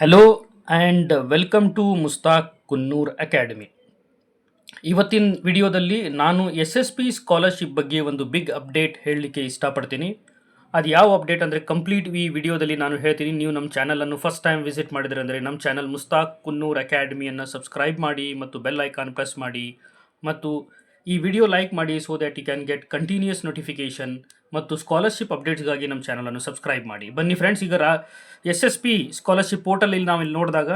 Hello and welcome to Mustaq Kunnur academy. ಇವತ್ತಿನ ವಿಡಿಯೋದಲ್ಲಿ ನಾನು SSP ಸ್ಕಾಲರ್ಶಿಪ್ ಬಗ್ಗೆ ಒಂದು ಬಿಗ್ ಅಪ್ಡೇಟ್ ಹೇಳಲಿಕ್ಕೆ ಇಷ್ಟಪಡ್ತೀನಿ. ಅದು ಯಾವ ಅಪ್ಡೇಟ್ ಅಂದರೆ ಕಂಪ್ಲೀಟ್ ಈ ವಿಡಿಯೋದಲ್ಲಿ ನಾನು ಹೇಳ್ತೀನಿ. ನೀವು ನಮ್ಮ ಚಾನಲನ್ನು ಫಸ್ಟ್ ಟೈಮ್ ವಿಸಿಟ್ ಮಾಡಿದ್ರೆ ಅಂದರೆ ನಮ್ಮ ಚಾನಲ್ ಮುಸ್ತಾಕ್ ಕುನ್ನೂರ್ ಅಕಾಡೆಮಿಯನ್ನು ಸಬ್ಸ್ಕ್ರೈಬ್ ಮಾಡಿ ಮತ್ತು ಬೆಲ್ ಐಕಾನ್ ಪ್ರೆಸ್ ಮಾಡಿ ಮತ್ತು ಈ ವಿಡಿಯೋ ಲೈಕ್ ಮಾಡಿ so that you can get continuous notification ಮತ್ತು ಸ್ಕಾಲರ್ಶಿಪ್ ಅಪ್ಡೇಟ್ಸ್ಗಾಗಿ ನಮ್ಮ ಚಾನಲನ್ನು ಸಬ್ಸ್ಕ್ರೈಬ್ ಮಾಡಿ. ಬನ್ನಿ ಫ್ರೆಂಡ್ಸ್, ಈಗ SSP ಸ್ಕಾಲರ್ಶಿಪ್ ಪೋರ್ಟಲ್ ಇಲ್ಲಿ ನಾವಿಲ್ಲಿ ನೋಡಿದಾಗ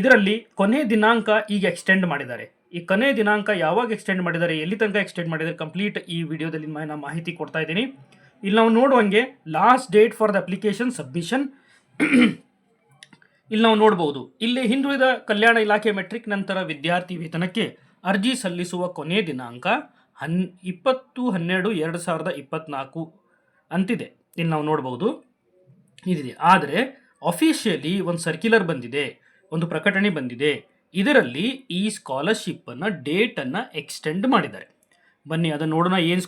ಇದರಲ್ಲಿ ಕೊನೆ ದಿನಾಂಕ ಈಗ ಎಕ್ಸ್ಟೆಂಡ್ ಮಾಡಿದ್ದಾರೆ. ಈ ಕೊನೆ ದಿನಾಂಕ ಯಾವಾಗ ಎಕ್ಸ್ಟೆಂಡ್ ಮಾಡಿದ್ದಾರೆ, ಎಲ್ಲಿ ತನಕ ಎಕ್ಸ್ಟೆಂಡ್ ಮಾಡಿದ್ದಾರೆ, ಕಂಪ್ಲೀಟ್ ಈ ವಿಡಿಯೋದಲ್ಲಿ ನಾನು ಮಾಹಿತಿ ಕೊಡ್ತಾ ಇದ್ದೀನಿ. ಇಲ್ಲಿ ನಾವು ನೋಡುವಂಗೆ last date for the application submission ಇಲ್ಲಿ ನಾವು ನೋಡ್ಬೋದು. ಇಲ್ಲಿ ಹಿಂದುಳಿದ ಕಲ್ಯಾಣ ಇಲಾಖೆ ಮೆಟ್ರಿಕ್ ನಂತರ ವಿದ್ಯಾರ್ಥಿ ವೇತನಕ್ಕೆ ಅರ್ಜಿ ಸಲ್ಲಿಸುವ ಕೊನೆ ದಿನಾಂಕ 20/12/2024 ಅಂತಿದೆ. ಇಲ್ಲಿ ನಾವು ನೋಡ್ಬೋದು ಇದಿದೆ. ಆದರೆ ಅಫಿಷಿಯಲಿ ಒಂದು ಸರ್ಕ್ಯುಲರ್ ಬಂದಿದೆ, ಒಂದು ಪ್ರಕಟಣೆ ಬಂದಿದೆ. ಇದರಲ್ಲಿ ಈ ಸ್ಕಾಲರ್ಶಿಪ್ಪನ್ನು ಡೇಟನ್ನು ಎಕ್ಸ್ಟೆಂಡ್ ಮಾಡಿದ್ದಾರೆ. ಬನ್ನಿ ಅದನ್ನು ನೋಡೋಣ, ಏನು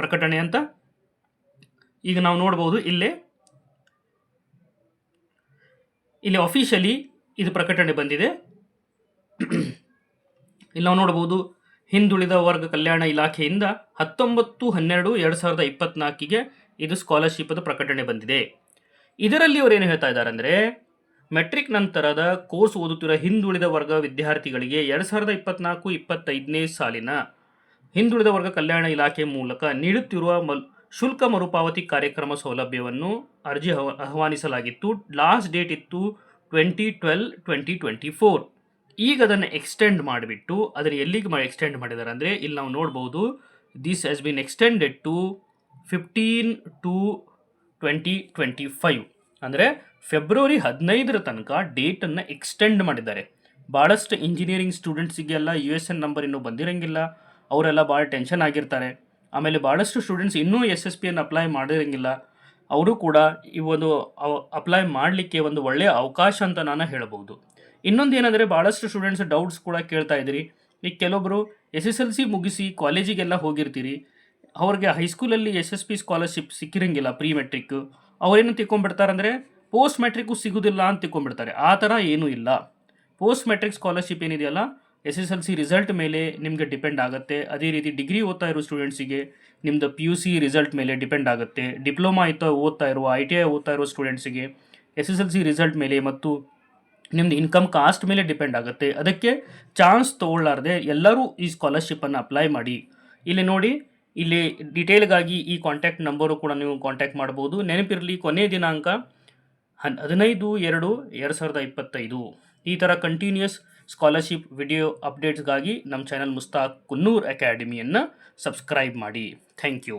ಪ್ರಕಟಣೆ ಅಂತ. ಈಗ ನಾವು ನೋಡ್ಬೋದು ಇಲ್ಲಿ ಅಫಿಷಿಯಲಿ ಇದು ಪ್ರಕಟಣೆ ಬಂದಿದೆ. ಇಲ್ಲಿ ನಾವು ನೋಡ್ಬೋದು ಹಿಂದುಳಿದ ವರ್ಗ ಕಲ್ಯಾಣ ಇಲಾಖೆಯಿಂದ 19/12/2024 ಇದು ಸ್ಕಾಲರ್ಶಿಪ್ ಪ್ರಕಟಣೆ ಬಂದಿದೆ. ಇದರಲ್ಲಿ ಅವರು ಏನು ಹೇಳ್ತಾ ಇದ್ದಾರೆ ಅಂದರೆ, ಮೆಟ್ರಿಕ್ ನಂತರದ ಕೋರ್ಸ್ ಓದುತ್ತಿರುವ ಹಿಂದುಳಿದ ವರ್ಗ ವಿದ್ಯಾರ್ಥಿಗಳಿಗೆ 2024-25ನೇ ಸಾಲಿನ ಹಿಂದುಳಿದ ವರ್ಗ ಕಲ್ಯಾಣ ಇಲಾಖೆ ಮೂಲಕ ನೀಡುತ್ತಿರುವ ಶುಲ್ಕ ಮರುಪಾವತಿ ಕಾರ್ಯಕ್ರಮ ಸೌಲಭ್ಯವನ್ನು ಅರ್ಜಿ ಆಹ್ವಾನಿಸಲಾಗಿತ್ತು. ಲಾಸ್ಟ್ ಡೇಟ್ ಇತ್ತು 20/12/2024. ಈಗ ಅದನ್ನು ಎಕ್ಸ್ಟೆಂಡ್ ಮಾಡಿಬಿಟ್ಟು ಅದನ್ನು ಎಲ್ಲಿಗೆ ಎಕ್ಸ್ಟೆಂಡ್ ಮಾಡಿದ್ದಾರೆ ಅಂದರೆ, ಇಲ್ಲಿ ನಾವು ನೋಡ್ಬೋದು this has been extended to 15/2/2025 ಅಂದರೆ ಫೆಬ್ರವರಿ 15 ತನಕ ಡೇಟನ್ನು ಎಕ್ಸ್ಟೆಂಡ್ ಮಾಡಿದ್ದಾರೆ. ಭಾಳಷ್ಟು ಇಂಜಿನಿಯರಿಂಗ್ ಸ್ಟೂಡೆಂಟ್ಸಿಗೆಲ್ಲ USN ನಂಬರ್ ಇನ್ನೂ ಬಂದಿರೋಂಗಿಲ್ಲ, ಅವರೆಲ್ಲ ಭಾಳ ಟೆನ್ಷನ್ ಆಗಿರ್ತಾರೆ. ಆಮೇಲೆ ಭಾಳಷ್ಟು ಸ್ಟೂಡೆಂಟ್ಸ್ ಇನ್ನೂ SSPಯನ್ನು ಅಪ್ಲೈ ಮಾಡಿರೋಂಗಿಲ್ಲ, ಅವರು ಕೂಡ ಈ ಒಂದು ಅಪ್ಲೈ ಮಾಡಲಿಕ್ಕೆ ಒಂದು ಒಳ್ಳೆಯ ಅವಕಾಶ ಅಂತ ನಾನು ಹೇಳ್ಬೋದು. ಇನ್ನೊಂದು ಏನಂದರೆ, ಭಾಳಷ್ಟು ಸ್ಟೂಡೆಂಟ್ಸ್ ಡೌಟ್ಸ್ ಕೂಡ ಕೇಳ್ತಾ ಇದ್ದೀರಿ. ಈಗ ಕೆಲವೊಬ್ಬರು SSLC ಮುಗಿಸಿ ಕಾಲೇಜಿಗೆಲ್ಲ ಹೋಗಿರ್ತೀರಿ, ಅವ್ರಿಗೆ ಹೈಸ್ಕೂಲಲ್ಲಿ SSP ಸ್ಕಾಲರ್ಶಿಪ್ ಸಿಕ್ಕಿರಂಗಿಲ್ಲ ಪ್ರೀ ಮೆಟ್ರಿಕ್. ಅವರೇನು ತಿಳ್ಕೊಂಡ್ಬಿಡ್ತಾರೆ ಅಂದರೆ ಪೋಸ್ಟ್ ಮೆಟ್ರಿಕ್ಕು ಸಿಗೋದಿಲ್ಲ ಅಂತ ತಿಳ್ಕೊಂಡ್ಬಿಡ್ತಾರೆ. ಆ ಥರ ಏನೂ ಇಲ್ಲ. ಪೋಸ್ಟ್ ಮೆಟ್ರಿಕ್ ಸ್ಕಾಲರ್ಶಿಪ್ ಏನಿದೆಯಲ್ಲ SSLC ರಿಸಲ್ಟ್ ಮೇಲೆ ನಿಮಗೆ ಡಿಪೆಂಡ್ ಆಗುತ್ತೆ. ಅದೇ ರೀತಿ ಡಿಗ್ರಿ ಓದ್ತಾ ಇರೋ ಸ್ಟೂಡೆಂಟ್ಸಿಗೆ ನಿಮ್ಮದು PUC ರಿಸಲ್ಟ್ ಮೇಲೆ ಡಿಪೆಂಡ್ ಆಗುತ್ತೆ. ಡಿಪ್ಲೊಮಾ ಓದ್ತಾ ಇರುವ ITI ಓದ್ತಾ ಇರೋ ಸ್ಟೂಡೆಂಟ್ಸಿಗೆ SSLC ರಿಸಲ್ಟ್ ಮೇಲೆ ಮತ್ತು ನಿಮ್ಮದು ಇನ್ಕಮ್ ಕಾಸ್ಟ್ ಮೇಲೆ ಡಿಪೆಂಡ್ ಆಗುತ್ತೆ. ಅದಕ್ಕೆ ಚಾನ್ಸ್ ತೊಗೊಳ್ಳಾರ್ದೆ ಎಲ್ಲರೂ ಈ ಸ್ಕಾಲರ್ಶಿಪ್ಪನ್ನು ಅಪ್ಲೈ ಮಾಡಿ. ಇಲ್ಲಿ ನೋಡಿ, ಇಲ್ಲಿ ಡಿಟೇಲ್ಗಾಗಿ ಈ ಕಾಂಟ್ಯಾಕ್ಟ್ ನಂಬರು ಕೂಡ ನೀವು ಕಾಂಟ್ಯಾಕ್ಟ್ ಮಾಡ್ಬೋದು. ನೆನಪಿರಲಿ, ಕೊನೆಯ ದಿನಾಂಕ 15/2/2025. ಈ ಥರ ಕಂಟಿನ್ಯೂಯಸ್ ಸ್ಕಾಲರ್ಶಿಪ್ ವಿಡಿಯೋ ಅಪ್ಡೇಟ್ಸ್ಗಾಗಿ ನಮ್ಮ ಚಾನಲ್ ಮುಸ್ತಾಕ್ ಕುನ್ನೂರ್ ಅಕಾಡೆಮಿಯನ್ನು ಸಬ್ಸ್ಕ್ರೈಬ್ ಮಾಡಿ. Thank you.